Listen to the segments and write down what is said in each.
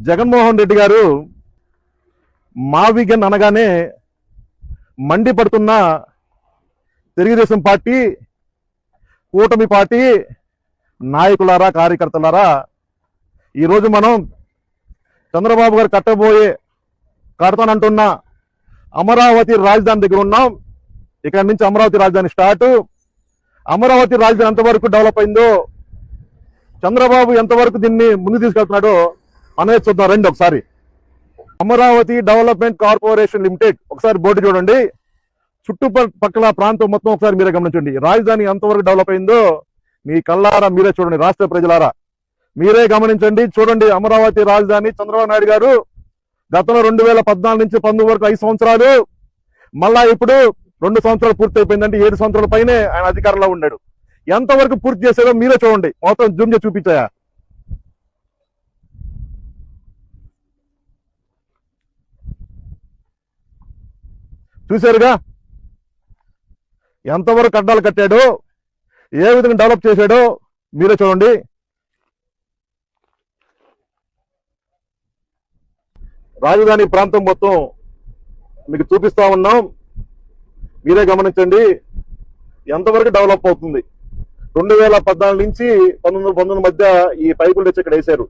జగన్మోహన్ రెడ్డి గారు మావిగన్ అనగానే మండిపడుతున్న తెలుగుదేశం పార్టీ, కూటమి పార్టీ నాయకులారా, కార్యకర్తలారా, ఈరోజు మనం చంద్రబాబు గారు కడతానంటున్న అమరావతి రాజధాని దగ్గర ఉన్నాం. ఇక్కడ నుంచి అమరావతి రాజధాని స్టార్ట్. అమరావతి రాజధాని ఎంతవరకు డెవలప్ అయిందో, చంద్రబాబు ఎంతవరకు దీన్ని ముందు తీసుకెళ్తున్నాడో అనేది చూద్దాం. రండి ఒకసారి. అమరావతి డెవలప్మెంట్ కార్పొరేషన్ లిమిటెడ్, ఒకసారి బోర్డు చూడండి. చుట్టుపక్కల ప్రాంతం మొత్తం ఒకసారి మీరే గమనించండి. రాజధాని ఎంతవరకు డెవలప్ అయిందో మీ కళ్ళారా మీరే చూడండి. రాష్ట్ర ప్రజలారా మీరే గమనించండి, చూడండి. అమరావతి రాజధాని చంద్రబాబు నాయుడు గారు గతంలో 2014 నుంచి 19 వరకు 5 సంవత్సరాలు, మళ్ళా ఇప్పుడు 2 సంవత్సరాలు పూర్తి అయిపోయిందంటే 7 సంవత్సరాల పైనే ఆయన అధికారంలో ఉన్నాడు. ఎంతవరకు పూర్తి చేశారో మీరే చూడండి. మొత్తం జూమ్ చేసి చూపించాయా? చూశారుగా ఎంతవరకు అడ్డాలు కట్టాడో, ఏ విధంగా డెవలప్ చేశాడో మీరే చూడండి. రాజధాని ప్రాంతం మొత్తం మీకు చూపిస్తా ఉన్నాం, మీరే గమనించండి ఎంతవరకు డెవలప్ అవుతుంది. 2014 నుంచి 19 మధ్య ఈ పైపులు తెచ్చి ఇక్కడ వేశారు.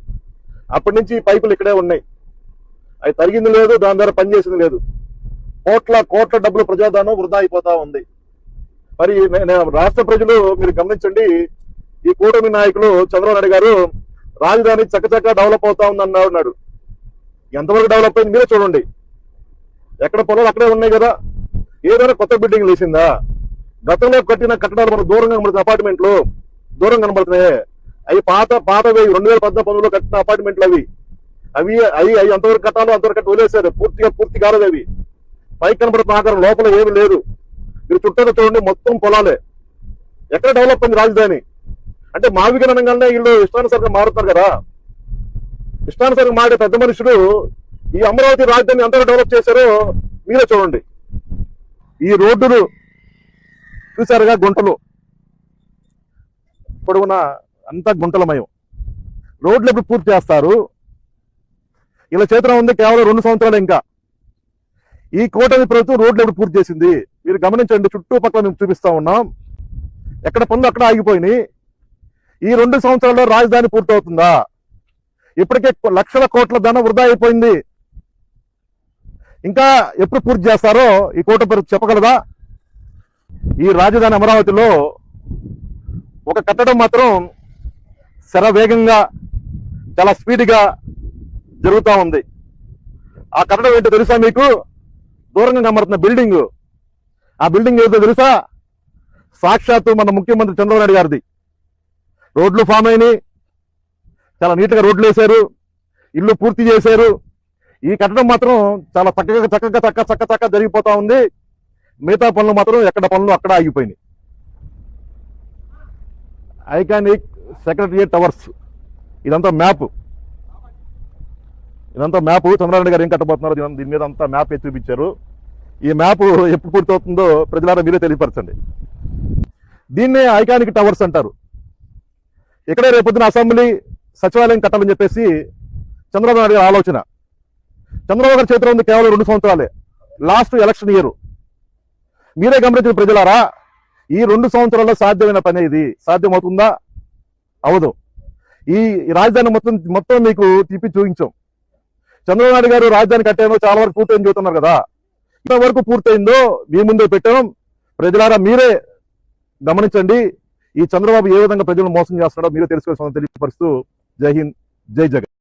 అప్పటి నుంచి ఈ పైపులు ఇక్కడే ఉన్నాయి. అవి తరిగింది లేదు, దాని ద్వారా పనిచేసింది లేదు. కోట్ల డబ్బులు ప్రజాధనం వృధా అయిపోతా ఉంది. మరి రాష్ట్ర ప్రజలు మీరు గమనించండి, ఈ కూటమి నాయకులు చంద్రబాబు నాయుడు గారు రాజధాని చక్కచక్క డెవలప్ అవుతా ఉంది అన్నాడు. ఎంతవరకు డెవలప్ అయింది మీరే చూడండి. ఎక్కడ పొలాలు అక్కడే ఉన్నాయి కదా. ఏదైనా కొత్త బిల్డింగ్ వేసిందా? గతంలో కట్టిన కట్టడాలు మనకు దూరంగా కనబడుతున్న అపార్ట్మెంట్లు దూరంగా కనబడుతున్నాయి. అవి పాతవి 2014లో కట్టిన అపార్ట్మెంట్లు. అవి ఎంతవరకు కట్టాలో అంతవరకు కట్టి వదిలేశారు. పూర్తి కాలేదు. అవి పైకి కనబడుతున్న ఆకారం, లోపల ఏమి లేదు. మీరు చుట్టూ చూడండి, మొత్తం పొలాలే. ఎక్కడ డెవలప్ అయింది రాజధాని? అంటే మావిగన్ అనగానే వీళ్ళు ఇష్టానుసారంగా మారుతారు కదా. ఇష్టానుసారంగా మారే పెద్ద మనుషులు ఈ అమరావతి రాజధాని ఎంత డెవలప్ చేశారో మీరే చూడండి. ఈ రోడ్డులు చూసారుగా, గుంటలు పొడవునా అంతా గుంటలమయం. రోడ్లు ఎప్పుడు పూర్తి చేస్తారు? ఇలా చేతిలో ఉంది కేవలం 2 సంవత్సరాలు. ఇంకా ఈ కూటమి ప్రభుత్వం రోడ్లు ఎప్పుడు పూర్తి చేసింది మీరు గమనించండి. చుట్టుపక్కల మేము చూపిస్తా ఉన్నాం. ఎక్కడ పనులు అక్కడ ఆగిపోయినాయి. ఈ 2 సంవత్సరాల్లో రాజధాని పూర్తవుతుందా? ఇప్పటికే లక్షల కోట్ల ధనం వృధా అయిపోయింది. ఇంకా ఎప్పుడు పూర్తి చేస్తారో ఈ కూటమి ప్రభుత్వం చెప్పగలదా? ఈ రాజధాని అమరావతిలో ఒక కట్టడం మాత్రం శరవేగంగా, చాలా స్పీడ్గా జరుగుతూ ఉంది. ఆ కట్టడం ఏంటో తెలుసా మీకు? దూరంగా కనబడుతున్న బిల్డింగ్. ఆ బిల్డింగ్ ఏదో తెలుసా? సాక్షాత్తు మన ముఖ్యమంత్రి చంద్రబాబు నాయుడు గారిది. రోడ్లు ఫామ్ అయినాయి, చాలా నీట్గా రోడ్లు వేశారు, ఇల్లు పూర్తి చేశారు. ఈ కట్టడం మాత్రం చాలా చక్కగా జరిగిపోతా ఉంది. మిగతా పనులు మాత్రం ఎక్కడ పనులు అక్కడ ఆగిపోయినాయి. ఐకానిక్ సెక్రటరియట్ టవర్స్, ఇదంతా మ్యాప్. చంద్రబాబు నాయుడు గారు ఏం కట్టబోతున్నారు దీని మీద అంతా మ్యాప్ ఎత్తి చూపించారు. ఈ మ్యాప్ ఎప్పుడు పూర్తవుతుందో ప్రజలారా మీరే తెలియపరచండి. దీన్నే ఐకానిక్ టవర్స్ అంటారు. ఇక్కడే రేపొద్దున అసెంబ్లీ, సచివాలయం కట్టాలని చెప్పేసి చంద్రబాబు నాయుడు గారి ఆలోచన. చంద్రబాబు గారి చేతిలో ఉంది కేవలం 2 సంవత్సరాలే. Last election year. మీరే గమనించిన ప్రజలారా, ఈ 2 సంవత్సరాల్లో సాధ్యమైన పని ఇది. సాధ్యమవుతుందా? అవదు. ఈ రాజధాని మొత్తం మీకు తిప్పి చూపించాం. చంద్రబాబు నాయుడు గారు రాజధాని కట్టామో చాలా వరకు పూర్తయింది చూస్తున్నారు కదా. ఇంతవరకు పూర్తయిందో మీ ముందే పెట్టాం. ప్రజలారా మీరే గమనించండి. ఈ చంద్రబాబు ఏ విధంగా ప్రజలను మోసం చేస్తున్నాడో మీరే తెలుసుకోవాల్సిన తెలియపరుస్తూ జై హింద్, జై జగన్.